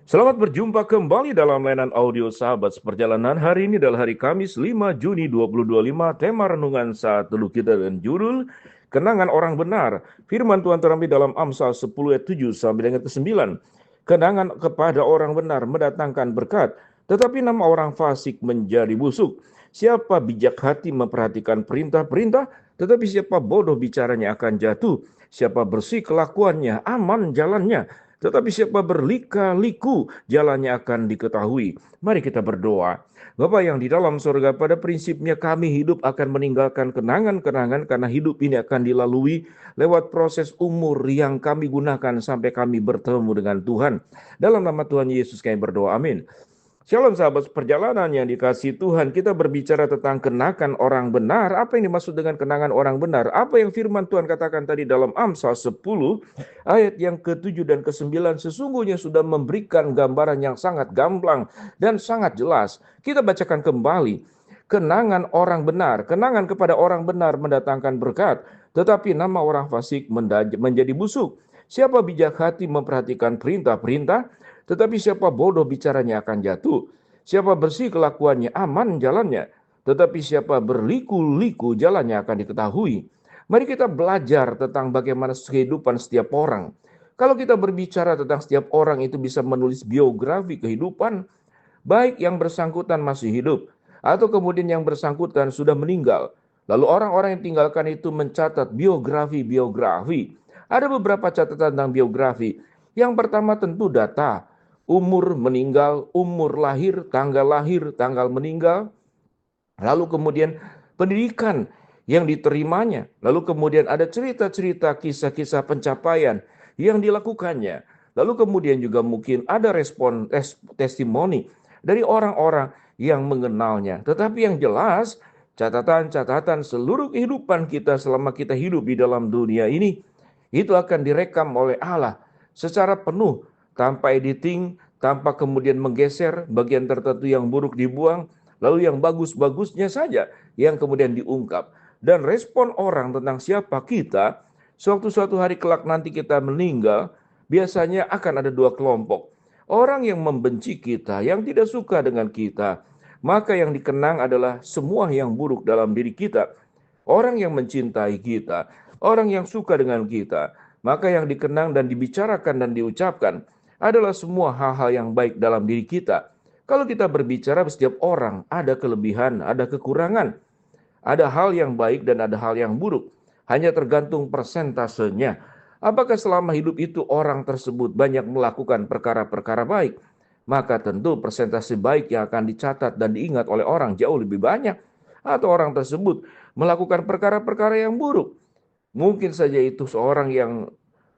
Selamat berjumpa kembali dalam layanan audio Sahabat Seperjalanan. Hari ini adalah hari Kamis 5 Juni 2025. Tema renungan saat teduh kita dan judul Kenangan Orang Benar. Firman Tuhan terambil dalam Amsal 10 ayat 7 sampai dengan ke-9. Kenangan kepada orang benar mendatangkan berkat, tetapi nama orang fasik menjadi busuk. Siapa bijak hati memperhatikan perintah-perintah, tetapi siapa bodoh bicaranya akan jatuh. Siapa bersih kelakuannya, aman jalannya. Tetapi siapa berlika-liku, jalannya akan diketahui. Mari kita berdoa. Bapa yang di dalam surga, pada prinsipnya kami hidup akan meninggalkan kenangan-kenangan karena hidup ini akan dilalui lewat proses umur yang kami gunakan sampai kami bertemu dengan Tuhan. Dalam nama Tuhan Yesus kami berdoa, amin. Shalom sahabat perjalanan yang dikasihi Tuhan, kita berbicara tentang kenangan orang benar. Apa yang dimaksud dengan kenangan orang benar? Apa yang firman Tuhan katakan tadi dalam Amsal 10 ayat yang ke-7 dan ke-9 sesungguhnya sudah memberikan gambaran yang sangat gamblang dan sangat jelas. Kita bacakan kembali. Kenangan orang benar, kenangan kepada orang benar mendatangkan berkat, tetapi nama orang fasik menjadi busuk. Siapa bijak hati memperhatikan perintah-perintah, tetapi siapa bodoh bicaranya akan jatuh. Siapa bersih kelakuannya aman jalannya. Tetapi siapa berliku-liku jalannya akan diketahui. Mari kita belajar tentang bagaimana kehidupan setiap orang. Kalau kita berbicara tentang setiap orang itu bisa menulis biografi kehidupan, baik yang bersangkutan masih hidup, atau kemudian yang bersangkutan sudah meninggal. Lalu orang-orang yang tinggalkan itu mencatat biografi. Ada beberapa catatan tentang biografi. Yang pertama tentu data, umur meninggal, umur lahir, tanggal meninggal, lalu kemudian pendidikan yang diterimanya, lalu kemudian ada cerita-cerita kisah-kisah pencapaian yang dilakukannya, lalu kemudian juga mungkin ada testimoni dari orang-orang yang mengenalnya. Tetapi yang jelas, catatan-catatan seluruh kehidupan kita selama kita hidup di dalam dunia ini, itu akan direkam oleh Allah secara penuh, tanpa editing, tanpa kemudian menggeser bagian tertentu yang buruk dibuang, lalu yang bagus-bagusnya saja yang kemudian diungkap. Dan respon orang tentang siapa kita, suatu hari kelak nanti kita meninggal, biasanya akan ada dua kelompok. Orang yang membenci kita, yang tidak suka dengan kita, maka yang dikenang adalah semua yang buruk dalam diri kita. Orang yang mencintai kita, orang yang suka dengan kita, maka yang dikenang dan dibicarakan dan diucapkan adalah semua hal-hal yang baik dalam diri kita. Kalau kita berbicara, setiap orang ada kelebihan, ada kekurangan, ada hal yang baik dan ada hal yang buruk. Hanya tergantung persentasenya. Apakah selama hidup itu orang tersebut banyak melakukan perkara-perkara baik? Maka tentu persentase baik yang akan dicatat dan diingat oleh orang jauh lebih banyak. Atau orang tersebut melakukan perkara-perkara yang buruk. Mungkin saja itu seorang yang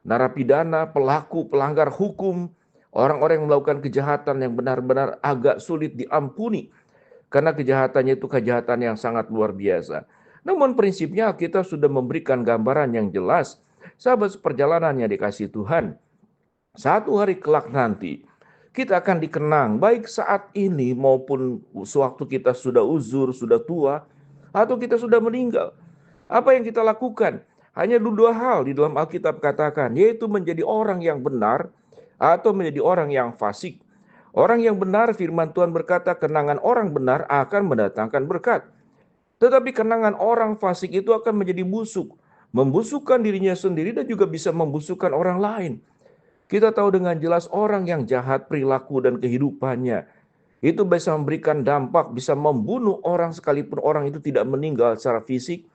narapidana, pelaku, pelanggar hukum, orang-orang yang melakukan kejahatan yang benar-benar agak sulit diampuni. Karena kejahatannya itu kejahatan yang sangat luar biasa. Namun prinsipnya kita sudah memberikan gambaran yang jelas. Sahabat seperjalanan yang dikasihi Tuhan, satu hari kelak nanti, kita akan dikenang baik saat ini maupun sewaktu kita sudah uzur, sudah tua, atau kita sudah meninggal. Apa yang kita lakukan? Hanya dua hal di dalam Alkitab katakan, yaitu menjadi orang yang benar atau menjadi orang yang fasik. Orang yang benar, firman Tuhan berkata, kenangan orang benar akan mendatangkan berkat. Tetapi kenangan orang fasik itu akan menjadi busuk, membusukkan dirinya sendiri dan juga bisa membusukkan orang lain. Kita tahu dengan jelas orang yang jahat perilaku dan kehidupannya, itu bisa memberikan dampak, bisa membunuh orang sekalipun orang itu tidak meninggal secara fisik,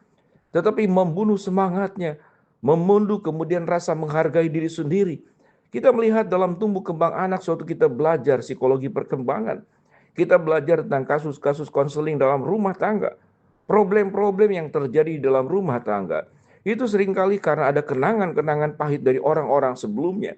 tetapi membunuh semangatnya, membunuh kemudian rasa menghargai diri sendiri. Kita melihat dalam tumbuh kembang anak suatu kita belajar psikologi perkembangan. Kita belajar tentang kasus-kasus konseling dalam rumah tangga. Problem-problem yang terjadi di dalam rumah tangga. Itu seringkali karena ada kenangan-kenangan pahit dari orang-orang sebelumnya.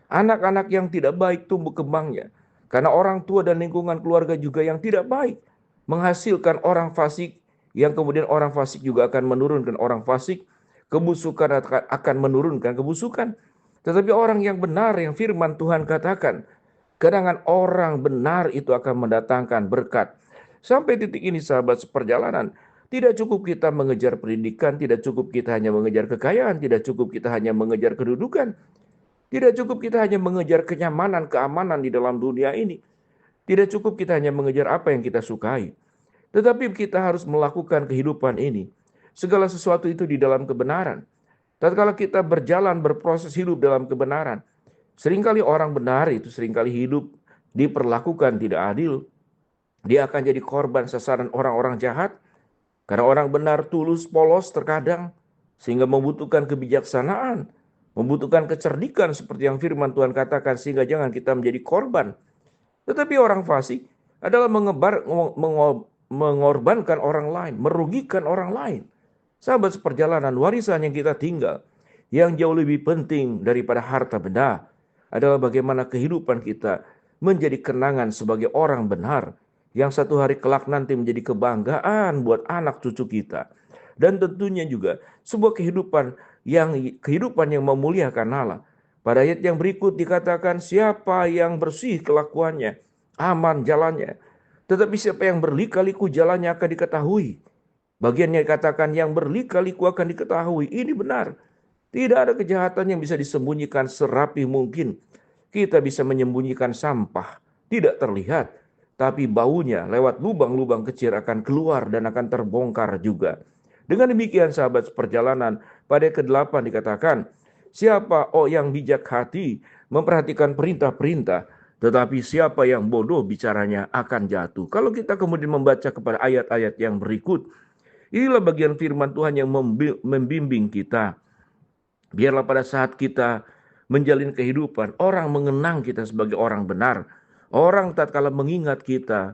Anak-anak yang tidak baik tumbuh kembangnya. Karena orang tua dan lingkungan keluarga juga yang tidak baik. Menghasilkan orang fasik, yang kemudian orang fasik juga akan menurunkan orang fasik. Kebusukan akan menurunkan kebusukan. Tetapi orang yang benar, yang firman Tuhan katakan, kenangan orang benar itu akan mendatangkan berkat. Sampai titik ini sahabat seperjalanan, tidak cukup kita mengejar pendidikan, tidak cukup kita hanya mengejar kekayaan, tidak cukup kita hanya mengejar kedudukan. Tidak cukup kita hanya mengejar kenyamanan, keamanan di dalam dunia ini. Tidak cukup kita hanya mengejar apa yang kita sukai. Tetapi kita harus melakukan kehidupan ini. Segala sesuatu itu di dalam kebenaran. Tatkala kita berjalan berproses hidup dalam kebenaran, seringkali orang benar itu seringkali hidup diperlakukan tidak adil. Dia akan jadi korban sasaran orang-orang jahat. Karena orang benar tulus polos terkadang, sehingga membutuhkan kebijaksanaan, membutuhkan kecerdikan seperti yang firman Tuhan katakan, sehingga jangan kita menjadi korban. Tetapi orang fasik adalah mengorbankan orang lain, merugikan orang lain. Sahabat seperjalanan, warisan yang kita tinggal, yang jauh lebih penting daripada harta benda, adalah bagaimana kehidupan kita menjadi kenangan sebagai orang benar, yang satu hari kelak nanti menjadi kebanggaan buat anak cucu kita. Dan tentunya juga sebuah kehidupan yang memuliakan Allah. Pada ayat yang berikut dikatakan, siapa yang bersih kelakuannya, aman jalannya. Tetapi siapa yang berlika-liku jalannya akan diketahui. Bagiannya dikatakan yang berlika-liku akan diketahui. Ini benar. Tidak ada kejahatan yang bisa disembunyikan serapi mungkin. Kita bisa menyembunyikan sampah, tidak terlihat. Tapi baunya lewat lubang-lubang kecil akan keluar dan akan terbongkar juga. Dengan demikian sahabat seperjalanan, pada ke-8 dikatakan, siapa yang bijak hati memperhatikan perintah-perintah, tetapi siapa yang bodoh bicaranya akan jatuh. Kalau kita kemudian membaca kepada ayat-ayat yang berikut, inilah bagian firman Tuhan yang membimbing kita. Biarlah pada saat kita menjalin kehidupan, orang mengenang kita sebagai orang benar. Orang tatkala mengingat kita,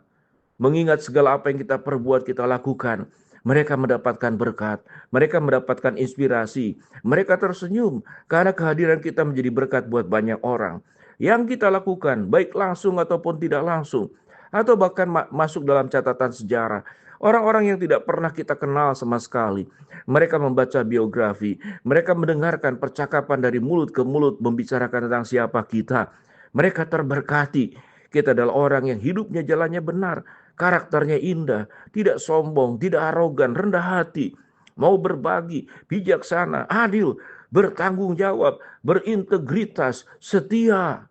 mengingat segala apa yang kita perbuat, kita lakukan, mereka mendapatkan berkat, mereka mendapatkan inspirasi, mereka tersenyum karena kehadiran kita menjadi berkat buat banyak orang. Yang kita lakukan, baik langsung ataupun tidak langsung, atau bahkan masuk dalam catatan sejarah. Orang-orang yang tidak pernah kita kenal sama sekali, mereka membaca biografi, mereka mendengarkan percakapan dari mulut ke mulut membicarakan tentang siapa kita. Mereka terberkati. Kita adalah orang yang hidupnya jalannya benar, karakternya indah, tidak sombong, tidak arogan, rendah hati, mau berbagi, bijaksana, adil, bertanggung jawab, berintegritas, setia.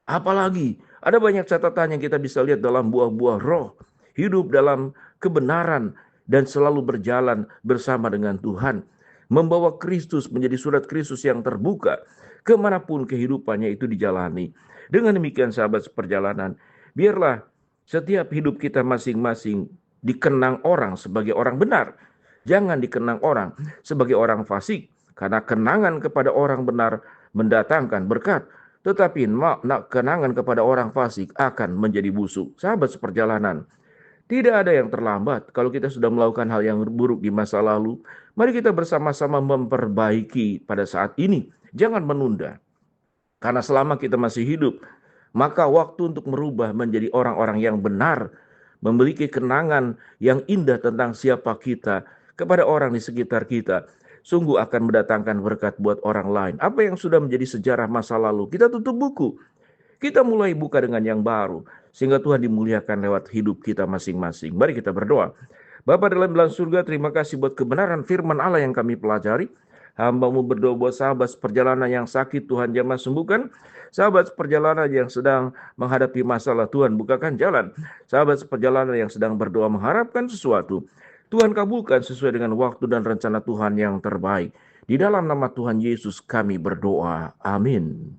Apalagi ada banyak catatan yang kita bisa lihat dalam buah-buah roh, hidup dalam kebenaran dan selalu berjalan bersama dengan Tuhan, membawa Kristus menjadi surat Kristus yang terbuka kemanapun kehidupannya itu dijalani. Dengan demikian sahabat seperjalanan, biarlah setiap hidup kita masing-masing dikenang orang sebagai orang benar. Jangan dikenang orang sebagai orang fasik, karena kenangan kepada orang benar mendatangkan berkat. Tetapi kenangan kepada orang fasik akan menjadi busuk. Sahabat seperjalanan, tidak ada yang terlambat kalau kita sudah melakukan hal yang buruk di masa lalu. Mari kita bersama-sama memperbaiki pada saat ini. Jangan menunda. Karena selama kita masih hidup, maka waktu untuk merubah menjadi orang-orang yang benar, memiliki kenangan yang indah tentang siapa kita kepada orang di sekitar kita, sungguh akan mendatangkan berkat buat orang lain. Apa yang sudah menjadi sejarah masa lalu, kita tutup buku. Kita mulai buka dengan yang baru, sehingga Tuhan dimuliakan lewat hidup kita masing-masing. Mari kita berdoa. Bapa dalam surga, terima kasih buat kebenaran firman Allah yang kami pelajari. Hamba-Mu berdoa buat sahabat perjalanan yang sakit, Tuhan jamah sembuhkan. Sahabat perjalanan yang sedang menghadapi masalah, Tuhan bukakan jalan. Sahabat perjalanan yang sedang berdoa mengharapkan sesuatu, Tuhan kabulkan sesuai dengan waktu dan rencana Tuhan yang terbaik. Di dalam nama Tuhan Yesus kami berdoa. Amin.